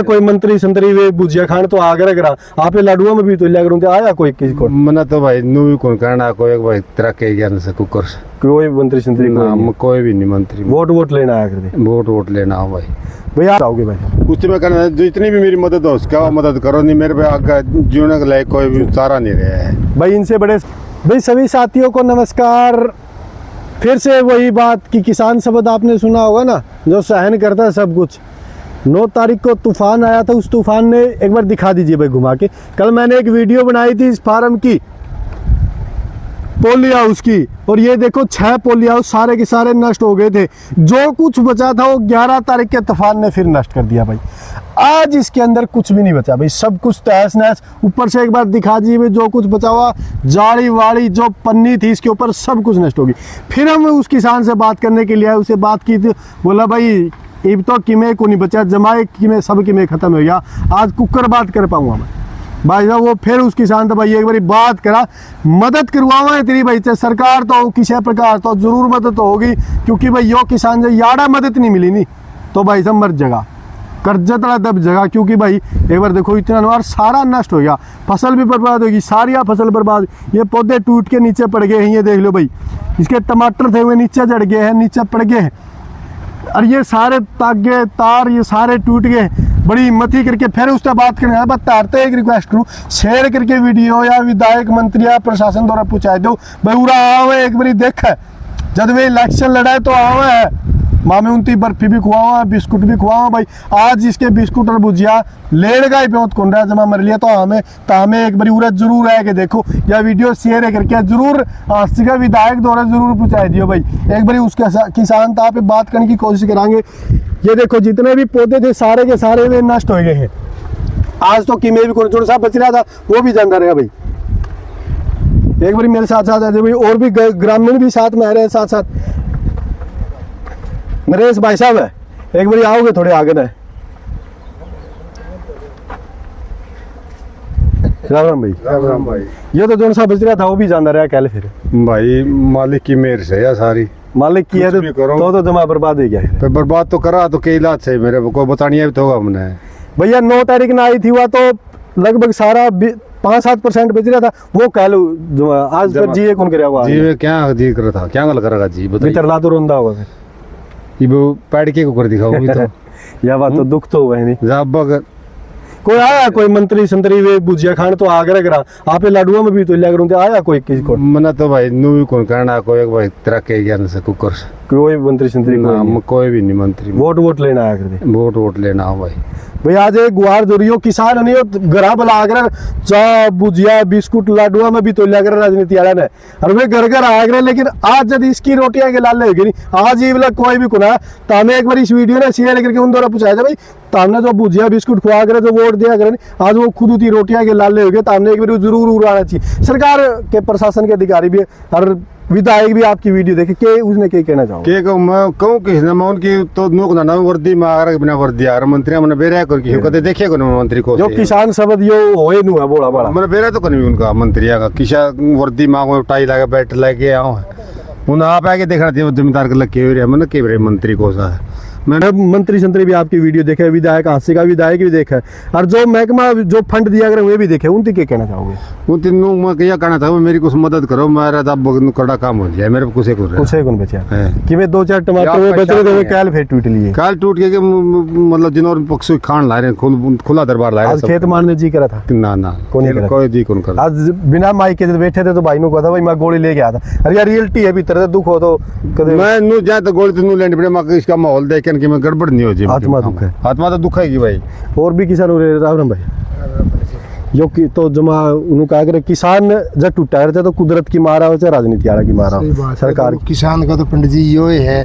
कोई मंत्री संतरी वे भुजिया खान तो आगरा करा आप लाडुआ में भी तो लिया करूं आया कोई किसी को मना तो भाई नू भी कौन कहना कोई भाई तेरा के ज्ञान से कुकर कोई मंत्री संतरी कोई भी नहीं मंत्री वोट लेना आया करते वोट लेना हो भाई भैया आओगे भाई कुछ में करना जितनी भी मेरी मदद हो उसका मदद करो नहीं मेरे पे आगे जीने के लायक कोई भी सारा नहीं रहा है भाई इनसे बड़े भाई सभी साथियों को नमस्कार। फिर से वही बात कि किसान शब्द आपने सुना होगा ना जो सहन करता है सब कुछ। 9 तारीख को तूफान आया था, उस तूफान ने एक बार दिखा दीजिए भाई घुमा के। कल मैंने एक वीडियो बनाई थी इस फार्म की पोली हाउस की और ये देखो 6 पोली हाउस सारे के सारे नष्ट हो गए थे। जो कुछ बचा था वो 11 तारीख के तूफान ने फिर नष्ट कर दिया भाई। आज इसके अंदर कुछ भी नहीं बचा भाई, सब कुछ तहस नहस। ऊपर से एक बार दिखा दीजिए भाई जो कुछ बचा हुआ जाड़ी वाड़ी जो पन्नी थी इसके ऊपर सब कुछ नष्ट होगी। फिर हम उस किसान से बात करने के लिए आए, उससे बात की थी, बोला भाई अब तो किमे को नहीं बचा, जमाए किमे सब किमे खत्म हो गया, आज कुकर बात कर पाऊंगा मैं भाई साहब। वो फिर उस किसान से भाई एक बार बात करा, मदद करवावा है तेरी भाई सरकार तो किसी प्रकार तो जरूर मदद तो होगी, क्योंकि भाई यो किसान जो याड़ा मदद नहीं मिली नहीं तो भाई साहब मर जगह कर्जा तला दब जगह। क्योंकि भाई एक बार देखो इतना नवार सारा नष्ट हो गया, फसल भी बर्बाद होगी, सारी फसल बर्बाद। ये पौधे टूट के नीचे पड़ गए हैं, ये देख लो भाई, इसके टमाटर थे हुए नीचे चढ़ गए हैं, नीचे पड़ गए हैं। और ये सारे तागे तार ये सारे टूट गए। बड़ी हिम्मत करके फिर उससे बात करने बस तारते एक रिक्वेस्ट करूँ, शेयर करके वीडियो या विधायक मंत्री या प्रशासन द्वारा पूछा दो भाई पूरा आओ एक बारी देख, जब वे इलेक्शन लड़ाए तो आओ है मामे उनती बर्फी भी खुआवा बिस्कुट भी खुआवा भाई। आज इसके बिस्कुट और भुजिया लेड़ का ही बहुत कौन रहा जमा मर लिया तो हमें एक बारी उरा जरूर है कि देखो या वीडियो शेयर करके जरूर का विधायक द्वारा जरूर पहुँचा दियो भाई। एक बारी उसके किसान था पे बात करने की कोशिश करांगे। ये देखो जितने भी पौधे थे सारे के सारे वे नष्ट हो गए हैं। आज तो किमे भी कौन सा बच रहा था वो भी जानता रहेगा भाई। एक बारी मेरे साथ साथ भाई और भी ग्रामीण भी साथ में आ रहे हैं साथ साथ। नरेश भाई साहब है, एक बारी आओगे थोड़े आगे ना। राम राम भाई। राम राम भाई। ये तो जो सा बच रहा था वो भी जानता रहा कल फिर भाई मालिक की मेहर से या सारी मालिक की है तो जमा बर्बाद हो गया है। तो बर्बाद तो करा तो कई इलाज से मेरे को बतानी तो होगा हमने भैया 9 तारीख ना आई थी हुआ तो लगभग सारा 5-7% बच रहा था वो कल आज फिर जी कौन करे हुआ जी क्या जी कर था क्या गल करेगा जी भीतर ला तो रोंदा होगा फिर ये पैड के को कर दिखाओ भी तो या बात तो दुख तो हुआ है नहीं जब कोई आया कोई मंत्री संतरी वे भुजिया खान तो आगरा करा आप लाडुआ में भी तो लिया करूं आया कोई किसी को मना तो भाई नू भी कौन कहना कोई भाई तेरा के ज्ञान से कुकर कोई मंत्री संतरी कोई भी नहीं मंत्री वोट लेना आया करते वोट लेना हो भाई। भाई आज एक गुहार जरूरी किसान नहीं हो घरा भला आगरा चा भुजिया बिस्कुट लाडुआ में भी तो लिया कर राजनीति वाला ने और वे घर घर आगरा। लेकिन आज जब इसकी रोटियां के लाल होगी नहीं आज ये वाला कोई भी कुना तो हमें एक बार इस वीडियो ने शेयर करके उन द्वारा पूछाया था भाई तो हमने जो भुजिया बिस्कुट खुआ करे जो वोट दिया करे आज वो खुद उतनी रोटियां के लाल हो गए तो हमने एक बार जरूर उड़ाना चाहिए। सरकार के प्रशासन के अधिकारी भी और विधायक भी आपकी वीडियो देखे के उसने क्या कहना चाहूँ के कहूँ मैं कहूँ किसी ने मैं उनकी तो नोक ना वर्दी में आगरा बिना वर्दी आ मंत्री मैंने बेरा कर कहते देखे को मंत्री को जो किसान शब्द यो होए नु है बोला बड़ा मैंने बेरा तो कभी उनका मंत्री का किसान वर्दी मांगो टाई लगा बैठ लेके आओ उन्हें आप आके देखना चाहिए जिम्मेदार कर लगे मैंने के मंत्री को सा मैंने मंत्री संतरी भी आपकी वीडियो देखे विधायक हास्य का विधायक भी देखा और जो महकमा जो फंड दिया करे वे भी देखे उनकी क्या कहना चाहोगे? उन तीनों मैं क्या कहना चाहूँ मेरी कुछ मदद करो मेरा अब कड़ा काम हो जाए मेरे कुछ कौन बचा कि मैं 2-4 टमाटर बच रहे थे कल फिर टूट लिए कल टूट के मतलब जिन्होंने पक्षी खान ला रहे खुला दरबार ला आज खेत मारने जी करा था ना कोई जी कौन कर आज बिना माइक के बैठे थे तो भाई ने कहा था भाई मैं गोली लेके आया था। अरे यार रियलिटी है भीतर दुख हो तो मैं नू जाए तो गोली तो नू लेने पड़े इसका माहौल देख कि मैं गड़बड़ नहीं हो जी आत्मा दुख है आत्मा तो दुख है भाई। और भी किसान हो रहे राम राम भाई यो कि तो जमा उन्होंने कहा कि किसान जब टूटा रहता तो कुदरत की मारा हो चाहे राजनीति वाला की मारा सरकार किसान का तो पंडित जी यो है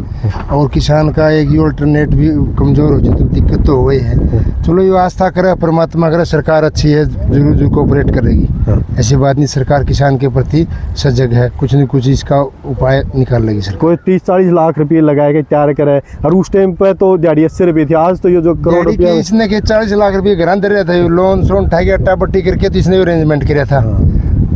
और किसान का एक ये अल्टरनेट भी कमजोर हो जाए तो दिक्कत तो हो है। चलो ये आस्था करे परमात्मा करे सरकार अच्छी है जरूर जो कोऑपरेट करेगी ऐसी बात नहीं। सरकार किसान के प्रति सजग है कुछ न कुछ इसका उपाय निकाल लेगी सर। कोई 30-40 लाख रुपये लगाए के तैयार करे और उस टाइम पे तो दिहाड़ी 80 रुपये थी आज तो ये जो करोड़ रुपया इसने के 40 लाख रुपये घर दे रहा था लोन सोन उठा के अट्टा पट्टी करके तो इसने अरेंजमेंट किया था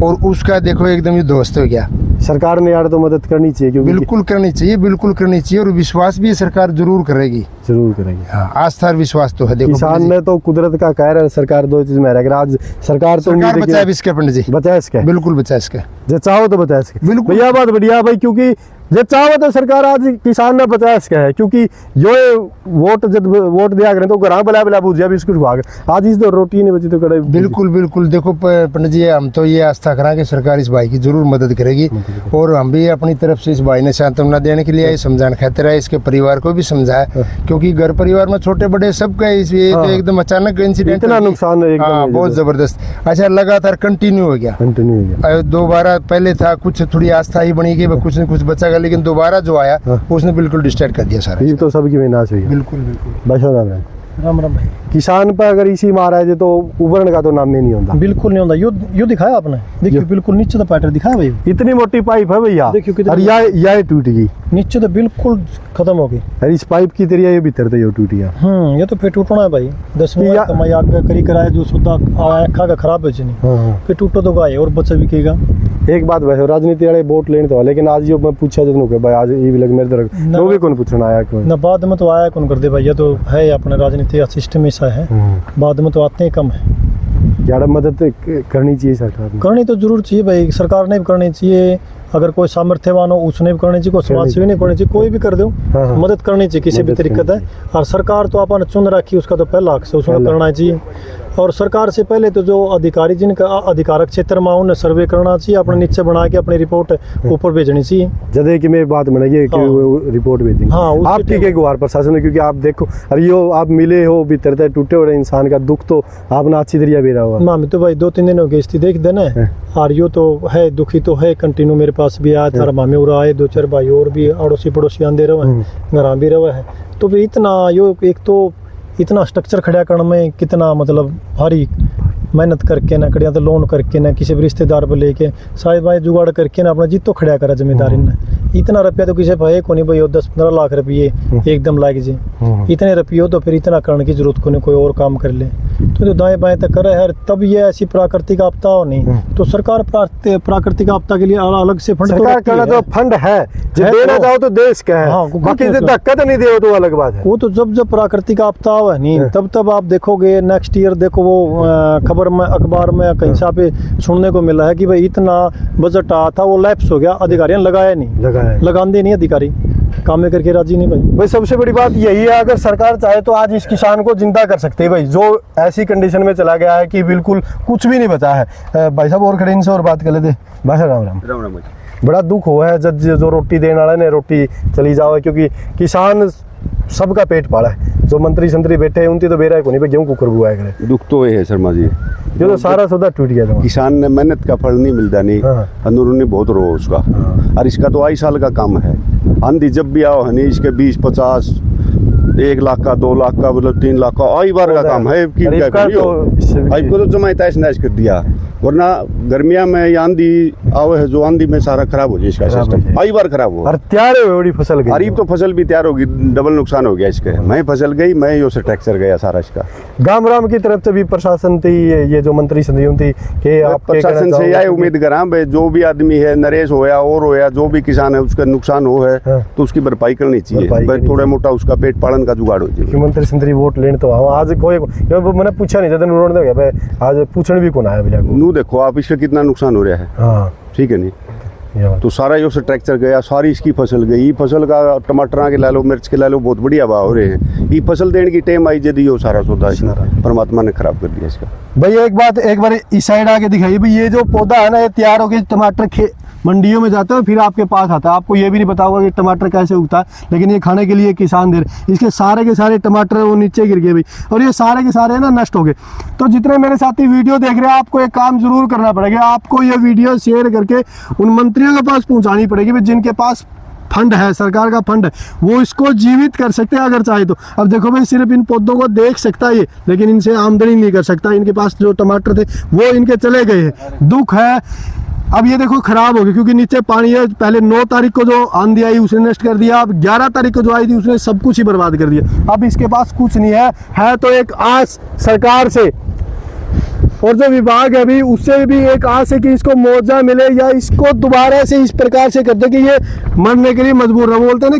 और उसका देखो एकदम ही ध्वस्त हो गया। सरकार ने यार तो मदद करनी चाहिए, क्योंकि बिल्कुल करनी चाहिए, बिल्कुल करनी चाहिए, और विश्वास भी सरकार जरूर करेगी। जरूर करेगी। हाँ, आस्था और विश्वास तो है। देखो किसान ने तो कुदरत का कहर है, सरकार दो चीज में रहेगा। आज सरकार तो सरकार बचाए इसके पंडित जी, बचाए इसके, बिल्कुल बचाए इसके, जो चाहो तो बचाए इसके। बिल्कुल। भैया बात बढ़िया भाई, क्योंकि जब चाहो तो सरकार आज किसान ने बचाया इसका है, क्योंकि जो वोट जब वोट दिया करें तो घर बला बला भुजिया बिस्कुट खा के आज इस तो रोटी नहीं बची तो कड़े। बिल्कुल बिल्कुल। देखो पंडित जी, हम तो ये आस्था करा कि सरकार इस भाई की जरूर मदद करेगी, और हम भी अपनी तरफ से इस भाई ने सांत्वना देने के लिए आए, समझाने खातिर आए, इसके परिवार को भी समझाया, क्योंकि घर परिवार में छोटे बड़े सबका ये तो एकदम अचानक इंसिडेंट, इतना नुकसान है हाँ, एकदम बहुत जबरदस्त। अच्छा, लगातार कंटिन्यू हो गया, कंटिन्यू हो गया। दोबारा पहले था कुछ थोड़ी आस्था ही बनी कि कुछ न कुछ बचा, लेकिन दोबारा जो आया उसने बिल्कुल डिस्ट्रैक्ट कर दिया सारा। ये तो सबकी विनाश हुई है। बिल्कुल बिल्कुल। बस हो रहा है। राम राम भाई। किसान पर अगर इसी मारा है तो उबरने का तो नाम ही नहीं होता। बिल्कुल नहीं होता। यो दिखाया आपने, देखियो बिल्कुल नीचे तो पैटर्न दिखाया भाई, इतनी मोटी पाइप है भैया, देखियो कितनी- और यह टूट गई नीचे तो बिल्कुल खत्म हो गई। और इस पाइप की तरह ये भीतर तो ये टूट गया। ये तो फिर टूटना है भाई। 10 या- कमाई आगे करी कराया जो सुधा आखा का खराब है नहीं, हाँ। फिर टूटो तो गाय और बच्चा बिकेगा। एक बात वैसे राजनीति वाले वोट लेने तो, लेकिन आज जो मैं पूछा जब के भाई आज ये भी लग मेरे तरफ न- लोग भी कौन पूछना आया क्यों। न बाद में तो आया कौन कर दे भाई, ये तो है अपने राजनीति का सिस्टम ऐसा है, बाद में तो आते ही कम है। यार मदद करनी चाहिए सरकार ने। करनी तो जरूर चाहिए भाई, सरकार ने भी करनी चाहिए, अगर कोई सामर्थ्यवान हो उसने भी करनी चाहिए, कोई समाज सेवी नहीं करनी चाहिए, कोई भी कर दो, हाँ। मदद करनी चाहिए किसी भी मदद तरीके करनी है। और सरकार तो अपन चुन रखी, उसका तो पहला हक से उसमें पहला। करना चाहिए। और सरकार से पहले तो जो अधिकारी जिनका अधिकारक क्षेत्र में उन्हें सर्वे करना चाहिए, अपने नीचे बना के अपनी रिपोर्ट ऊपर भेजनी चाहिए। जदे की मैं बात बनेगी कि हाँ। वो रिपोर्ट भेजेंगे। हाँ, उसके आप ठीक है गुहार प्रशासन है, क्योंकि आप देखो अरे यो आप मिले हो भीतर तक टूटे हुए इंसान का दुख तो आपने अच्छी तरह बेरा हुआ। मामी तो भाई 2-3 दिन हो गए स्थिति देख देना है, और यो तो है दुखी तो है, कंटिन्यू मेरे पास भी आया था, मामी उरा आए 2-4 भाई और भी अड़ोसी पड़ोसी आंदे रहे हैं, घर भी रहे हैं। तो भी इतना यो एक तो इतना स्ट्रक्चर खड़ा करने में कितना मतलब भारी मेहनत करके ना कड़िया तो लोन करके ना किसी भी रिश्तेदार पर लेके शायद भाई जुगाड़ करके ना अपना जीत तो खड़ा करा जमींदारी ने। इतना रुपया तो किसी भाई को नहीं भाई 10-15 लाख रुपये एकदम लाग जी, इतने रुपये हो तो फिर इतना करने की जरूरत को नहीं, कोई और काम कर ले तो दाएं बाएं तक करे है। तब ये ऐसी प्राकृतिक आपदा हो नहीं तो सरकार प्राकृतिक आपदा के लिए अलग से फंड सरकार का तो फंड है, जो है देना तो। चाहो तो देश का हाँ, है, बाकी कुछ धक्का तो नहीं दे तो अलग बात है। वो तो जब प्राकृतिक आपदा हो नहीं तब आप देखोगे नेक्स्ट ईयर देखो वो खबर में अखबार में कहीं से पे सुनने को मिला है कि भाई इतना बजट आया था वो लैप्स हो गया, अधिकारियों ने लगाया नहीं, लगाते नहीं अधिकारी, काम में करके राजी नहीं भाई। भाई सबसे बड़ी बात यही है, अगर सरकार चाहे तो आज इस किसान को जिंदा कर सकते हैं भाई, जो ऐसी कंडीशन में चला गया है कि बिल्कुल कुछ भी नहीं बचा है। भाई साहब और खड़े इनसे और बात कर लेते। भाई राम राम। राम राम। बड़ा दुख हुआ है जब जो रोटी देने वाले ने रोटी चली जाओ, क्योंकि किसान सबका पेट पाला है। जो मंत्री संतरी बैठे हैं उनकी तो बेरा है को नहीं गेहूं कुकर बुआ है। दुख तो ये है शर्मा जी, ये तो सारा सौदा टूट गया था। किसान ने मेहनत का फल नहीं मिलता नहीं, हाँ। अंदरूनी बहुत रो उसका। और इसका तो 2 साल का काम है, आंधी जब भी आओ है नहीं, इसके 20-50 1 लाख का 2 लाख का मतलब 3 लाख का आई बार का काम है कि और इसका आई को तो जमा तैस नैस कर दिया, वरना गर्मिया में या आंधी आवे है, जो आंधी में सारा खराब हो जाए इसका सिस्टम, आई बार खराब हो। और तैयार है बड़ी फसल गई। गरीब तो फसल भी तैयार होगी, डबल नुकसान हो गया इसके। मैं फसल गई, मैं यो से ट्रैक्चर गया सारा इसका। गांव राम की तरफ से भी प्रशासन थी, ये जो मंत्री संधियों थी कि आप प्रशासन से यह उम्मीद करा भाई जो भी आदमी है, नरेश होया और होया, जो भी किसान है उसका नुकसान हो है हाँ। तो उसकी भरपाई करनी चाहिए भाई, थोड़ा मोटा उसका पेट पालन का जुगाड़ हो जाए। मंत्री संतरी वोट लेने तो आओ आज कोई मैंने पूछा नहीं जदन उन्होंने तो भाई आज पूछने भी कौन आया भैया को। नू देखो आप इसका कितना नुकसान हो रहा है, हाँ ठीक है नहीं, ये बात। तो सारा यो से ट्रैक्टर गया, सारी इसकी फसल गई। ये फसल का टमाटर के ला लो, मिर्च के ला लो, बहुत बढ़िया भाव हो रहे हैं। ये फसल देने की टाइम आई जदी यो सारा सौदा इसने परमात्मा ने खराब कर दिया इसका। भाई एक बार इस साइड आके दिखाइए भाई, ये जो पौधा है ना ये तैयार होके टमाटर मंडियों में जाता है फिर आपके पास आता है। आपको ये भी नहीं पता होगा कि टमाटर कैसे उगता है, लेकिन ये खाने के लिए किसान दे रहे। इसके सारे के सारे टमाटर वो नीचे गिर गए भाई, और ये सारे के सारे ना नष्ट हो गए। तो जितने मेरे साथी वीडियो देख रहे हैं आपको एक काम जरूर करना पड़ेगा, आपको ये वीडियो शेयर करके उन मंत्रियों के पास पहुंचानी पड़ेगी भाई, जिनके पास फंड है, सरकार का फंड है, वो इसको जीवित कर सकते हैं अगर चाहे तो। अब देखो भाई सिर्फ इन पौधों को देख सकता है ये, लेकिन इनसे आमदनी नहीं कर सकता। इनके पास जो टमाटर थे वो इनके चले गए हैं, दुख है। अब ये देखो खराब हो गया क्योंकि नीचे पानी है। पहले 9 तारीख को जो आंधी आई उसने नष्ट कर दिया, अब 11 तारीख को जो आई थी उसने सब कुछ ही बर्बाद कर दिया। अब इसके पास कुछ नहीं है तो एक आस सरकार से और जो विभाग है अभी उससे भी एक आस है कि इसको मुआवजा मिले या इसको दोबारा से इस प्रकार से कर दे कि ये मरने के लिए मजबूर है। बोलते हैं ना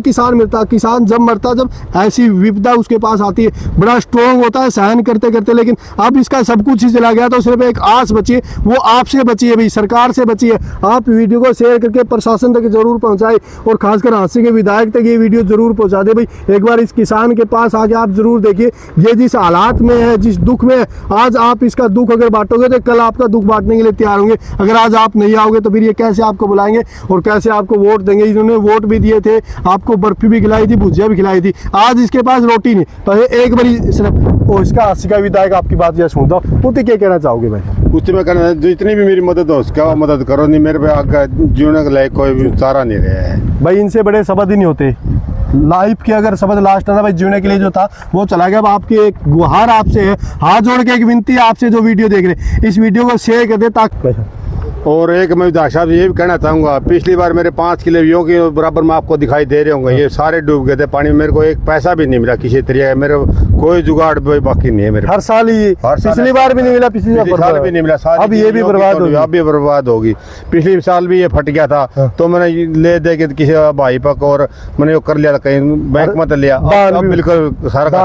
किसान जब मरता जब ऐसी विपदा उसके पास आती है बड़ा स्ट्रॉन्ग होता है सहन करते करते, लेकिन अब इसका सब कुछ ही चला गया तो सिर्फ एक आस बची है, वो आपसे बची है भाई, सरकार से बची है। आप वीडियो को शेयर करके प्रशासन तक जरूर पहुंचाए और खासकर हांसी के विधायक तक ये वीडियो जरूर पहुंचा दे भाई। एक बार इस किसान के पास आके आप जरूर देखिए ये जिस हालात में है, जिस दुख में है, आज आप इसका दुख अगर बांटोगे तो कल आपका दुख बांटने के लिए तैयार होंगे। अगर आज आप नहीं आओगे तो फिर ये कैसे आपको बुलाएंगे और कैसे आपको वोट देंगे। इन्होंने वोट भी दिए थे, आपको बर्फी भी खिलाई थी, भुजिया भी खिलाई थी, आज इसके पास रोटी नहीं। तो एक बार सिर्फ इसका हांसी का विधायक आपकी बात यह सुनता हूँ, वो तो क्या कहना चाहोगे भाई? कुछ मैं कहना जितनी भी मेरी मदद हो उसका मदद करो, नहीं मेरे पे आगे जीने के लायक कोई भी चारा नहीं रहा है भाई। इनसे बड़े शब्द ही नहीं होते लाइफ के, अगर शब्द लास्ट है ना भाई, जीने के लिए जो था वो चला गया। अब आपकी एक गुहार आपसे है, हाथ जोड़ के एक विनती है आपसे जो वीडियो देख रहे हैं, इस वीडियो को शेयर कर दे ताकि। और एक मैं विधायक साहब ये भी कहना चाहूँगा, पिछली बार मेरे 5 किलो योग के बराबर में आपको दिखाई दे रहे होंगे, ये सारे डूब गए थे पानी में, मेरे को एक पैसा भी नहीं मिला किसी तरीके का, मेरे कोई जुगाड़ बाकी नहीं है मेरे। हर साल ही, पिछली बार भी नहीं मिला, पिछली साल भी नहीं मिला, अब ये भी बर्बाद होगी, अब भी बर्बाद होगी। पिछले साल भी ये फट गया था तो मैंने ले दे के किसी भाई पक और मैंने कर लिया था, कहीं बैंक में लिया, अब बिल्कुल सारा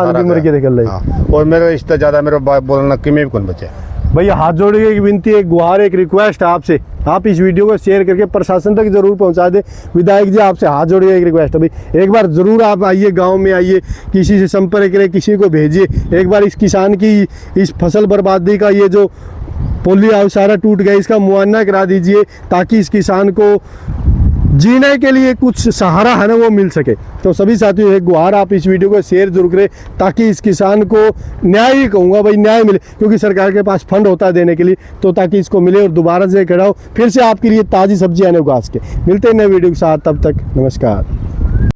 और मेरे इससे ज्यादा मेरे बोलना कि में भी कौन बचे। भैया हाथ जोड़े एक विनती, एक गुहार, एक रिक्वेस्ट है आपसे, आप इस वीडियो को शेयर करके प्रशासन तक जरूर पहुंचा दे। विधायक जी आपसे हाथ जोड़िए, एक रिक्वेस्ट है भाई, एक बार जरूर आप आइए, गांव में आइए, किसी से संपर्क करें, किसी को भेजिए, एक बार इस किसान की इस फसल बर्बादी का ये जो पोली हाउस सारा टूट गया इसका मुआयना करा दीजिए ताकि इस किसान को जीने के लिए कुछ सहारा है ना वो मिल सके। तो सभी साथियों एक गुहार, आप इस वीडियो को शेयर जरूर करें ताकि इस किसान को न्याय ही कहूँगा भाई, न्याय मिले, क्योंकि सरकार के पास फंड होता है देने के लिए, तो ताकि इसको मिले और दोबारा से खड़ा हो फिर से आपके लिए ताज़ी सब्जी आने उगा सके। मिलते हैं नए वीडियो के साथ, तब तक नमस्कार।